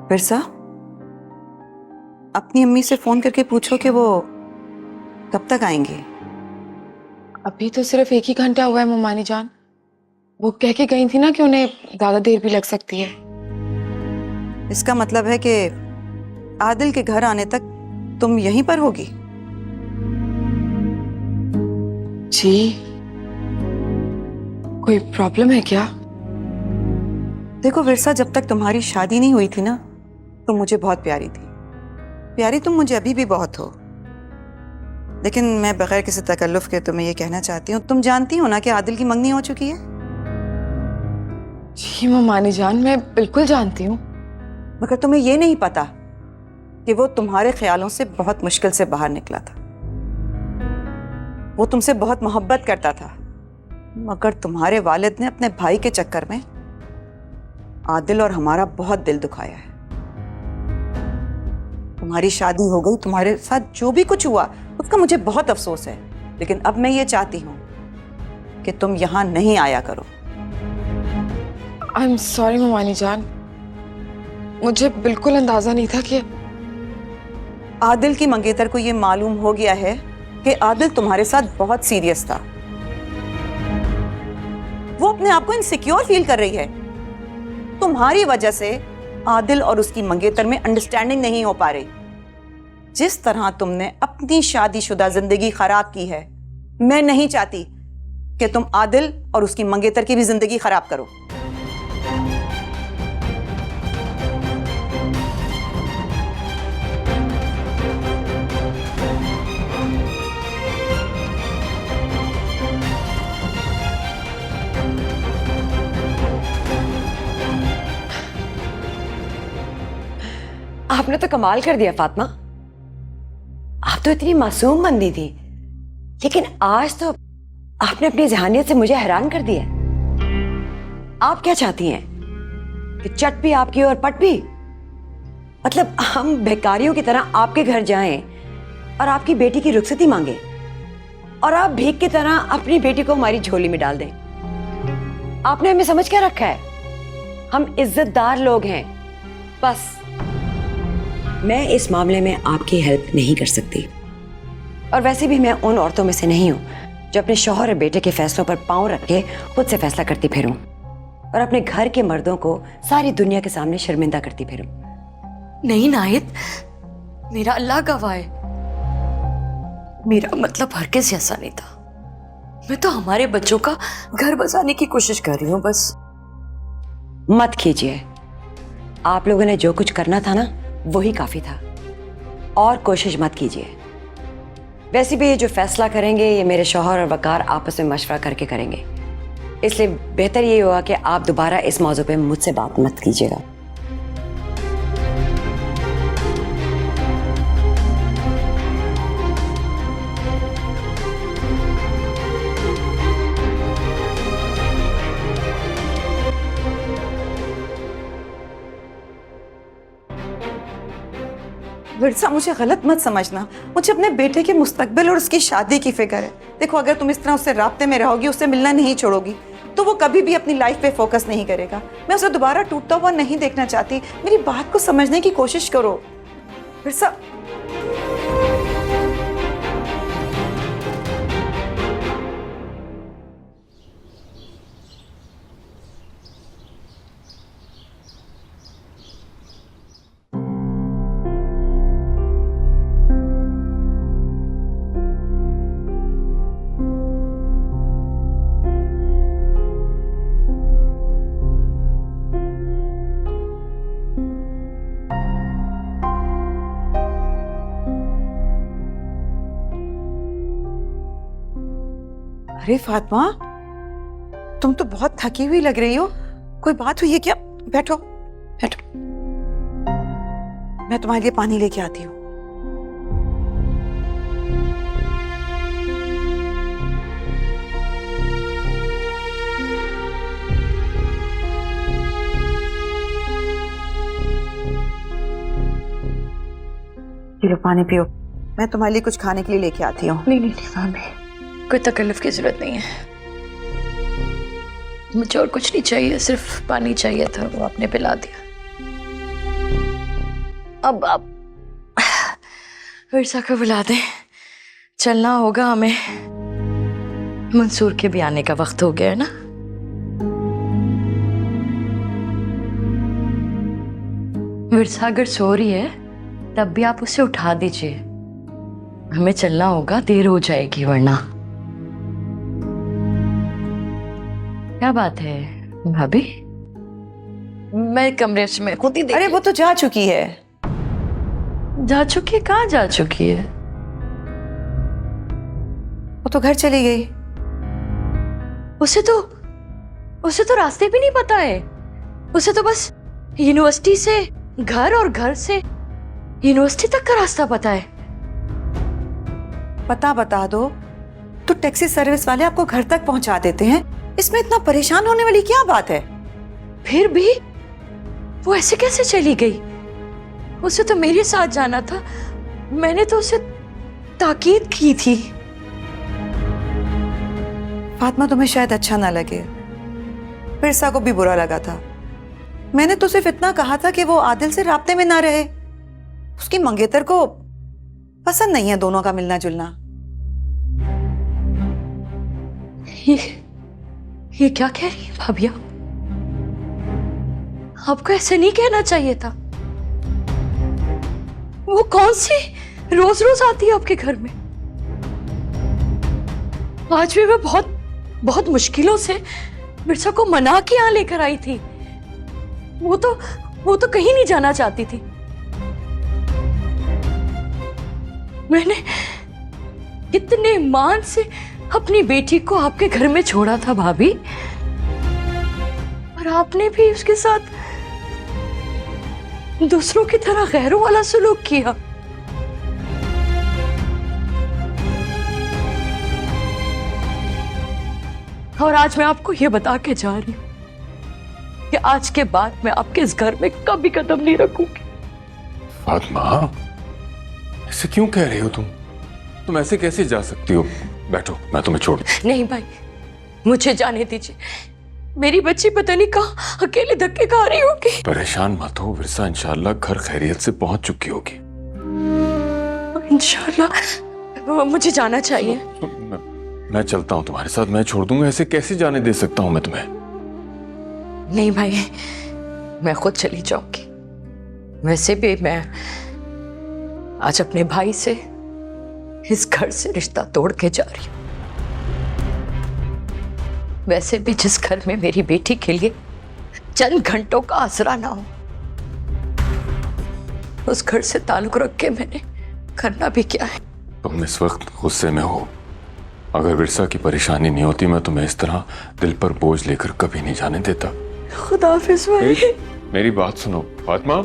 बिरसा, अपनी अम्मी से फोन करके पूछो कि वो कब तक आएंगे। अभी तो सिर्फ 1 ही घंटा हुआ है मम्मानी जान। वो कह के गई थी ना कि उन्हें ज्यादा देर भी लग सकती है। इसका मतलब है कि आदिल के घर आने तक तुम यहीं पर होगी? जी, कोई प्रॉब्लम है क्या? देखो विरसा, जब तक तुम्हारी शादी नहीं हुई थी ना, तुम मुझे बहुत प्यारी थी। प्यारी तुम मुझे अभी भी बहुत हो। लेकिन मैं बगैर किसी तकल्लुफ के तुम्हें ये कहना चाहती हूँ, तुम जानती हो ना कि आदिल की मंगनी हो चुकी है। जी मम्मानी जान, मैं बिल्कुल जानती हूँ। मगर तुम्हें ये नहीं पता कि वो तुम्हारे ख्यालों से बहुत मुश्किल से बाहर निकला था। वो तुमसे बहुत मोहब्बत करता था, मगर तुम्हारे वालिद ने अपने भाई के चक्कर में आदिल और हमारा बहुत दिल दुखाया है। तुम्हारी शादी हो गई, तुम्हारे साथ जो भी कुछ हुआ उसका मुझे बहुत अफसोस है, लेकिन अब मैं ये चाहती हूँ कि तुम यहां नहीं आया करो। आई एम सॉरी मम्मानी जान, मुझे बिल्कुल अंदाजा नहीं था कि आदिल की मंगेतर को ये मालूम हो गया है कि आदिल तुम्हारे साथ बहुत सीरियस था। वो अपने आप को इनसिक्योर फील कर रही है। तुम्हारी वजह से आदिल और उसकी मंगेतर में अंडरस्टैंडिंग नहीं हो पा रही। जिस तरह तुमने अपनी शादीशुदा जिंदगी खराब की है, मैं नहीं चाहती कि तुम आदिल और उसकी मंगेतर की भी जिंदगी खराब करो। आपने तो कमाल कर दिया फातिमा। आप तो इतनी मासूम बंदी थी, लेकिन आज तो आपने अपनी जहानियत से मुझे हैरान कर दिया। आप क्या चाहती हैं कि चट भी आपकी और पट भी? मतलब हम भिखारियों की तरह आपके घर जाएं और आपकी बेटी की रुखसती मांगे और आप भीख की तरह अपनी बेटी को हमारी झोली में डाल दें? आपने हमें समझ क्या रखा है? हम इज्जतदार लोग हैं। बस मैं इस मामले में आपकी हेल्प नहीं कर सकती, और वैसे भी मैं उन औरतों में से नहीं हूं जो अपने शौहर और बेटे के फैसलों पर पांव रख के खुद से फैसला करती फिरूं और अपने घर के मर्दों को सारी दुनिया के सामने शर्मिंदा करती फिरूं। नहीं नाहिद, मेरा अल्लाह गवाह है, मेरा मतलब हरगिज़ ऐसा नहीं था। मैं तो हमारे बच्चों का घर बसाने की कोशिश कर रही हूँ बस। मत कीजिए। आप लोगों ने जो कुछ करना था ना, वही काफी था, और कोशिश मत कीजिए। वैसे भी ये जो फैसला करेंगे ये मेरे शौहर और वकार आपस में मशवरा करके करेंगे, इसलिए बेहतर ये होगा कि आप दोबारा इस मौजू पे मुझसे बात मत कीजिएगा। विरसा, मुझे गलत मत समझना। मुझे अपने बेटे के मुस्तकबिल और उसकी शादी की फिक्र है। देखो, अगर तुम इस तरह उससे राब्ते में रहोगी, उससे मिलना नहीं छोड़ोगी, तो वो कभी भी अपनी लाइफ पे फोकस नहीं करेगा। मैं उसे दोबारा टूटता हुआ नहीं देखना चाहती। मेरी बात को समझने की कोशिश करो विरसा। अरे फातिमा, तुम तो बहुत थकी हुई लग रही हो। कोई बात हुई है क्या? बैठो बैठो, मैं तुम्हारे लिए पानी लेके आती हूँ। लो पानी पियो, मैं तुम्हारे लिए कुछ खाने के लिए लेके आती हूँ। नहीं नहीं नहीं भाभी, कोई तकल्लुफ की जरूरत नहीं है, मुझे और कुछ नहीं चाहिए, सिर्फ पानी चाहिए था, वो आपने पिला दिया। अब विरसा को बुला दे, चलना होगा हमें। मंसूर के भी आने का वक्त हो गया है ना। विरसा अगर सो रही है तब भी आप उसे उठा दीजिए, हमें चलना होगा, देर हो जाएगी वरना। क्या बात है भाभी? मैं कमरे में खुद ही देख। अरे वो तो जा चुकी है। जा चुकी है? कहाँ जा चुकी है? वो तो घर चली गई। उसे तो रास्ते भी नहीं पता है। उसे तो बस यूनिवर्सिटी से घर और घर से यूनिवर्सिटी तक का रास्ता पता है। पता बता दो तो टैक्सी सर्विस वाले आपको घर तक पहुंचा देते हैं। इसमें इतना परेशान होने वाली क्या बात है? फिर भी वो ऐसे कैसे चली गई? उसे तो मेरे साथ जाना था, मैंने तो उसे ताकीद की थी। फातिमा, तुम्हें शायद अच्छा ना लगे, विरसा को भी बुरा लगा था। मैंने तो सिर्फ इतना कहा था कि वो आदिल से राब्ते में ना रहे। उसकी मंगेतर को पसंद नहीं है दोनों का मिलना जुलना। ये क्या कह रही है भाभी? आपको ऐसे नहीं कहना चाहिए था। वो कौन सी रोज रोज आती है आपके घर में? आज भी मैं बहुत मुश्किलों से मिर्जा को मना के यहाँ लेकर आई थी। वो तो कहीं नहीं जाना चाहती थी। मैंने कितने मान से अपनी बेटी को आपके घर में छोड़ा था भाभी, और आपने भी उसके साथ दूसरों की तरह गैरों वाला सलूक किया। और आज मैं आपको यह बता के जा रही हूं कि आज के बाद मैं आपके इस घर में कभी कदम नहीं रखूंगी। फातिमा, ऐसे क्यों कह रही हो तुम ऐसे कैसे जा सकती हो? बैठो, मैं तुम्हें छोड़। नहीं भाई, मुझे जाने दीजिए। मेरी बच्ची पता नहीं कहाँ अकेले धक्के खा रही होगी। परेशान मत हो, विरसा इंशाल्लाह घर खैरियत से पहुंच चुकी होगी। इंशाल्लाह। मुझे जाना चाहिए। मैं चलता हूँ तुम्हारे साथ, मैं छोड़ दूंगा। ऐसे कैसे जाने दे सकता हूँ मैं तुम्हें? नहीं भाई, मैं खुद चली जाऊंगी। वैसे भी मैं आज अपने भाई से इस घर से रिश्ता तोड़ के जा रही हूं। वैसे भी जिस घर में मेरी बेटी के लिए चंद घंटों का आसरा ना हो, उस घर से ताल्लुक रख के मैंने करना भी क्या है। तुम इस वक्त गुस्से में हो। अगर विरसा की परेशानी नहीं होती, मैं तुम्हें इस तरह दिल पर बोझ लेकर कभी नहीं जाने देता। खुदा हाफिज भाई। मेरी बात सुनो फातिमा।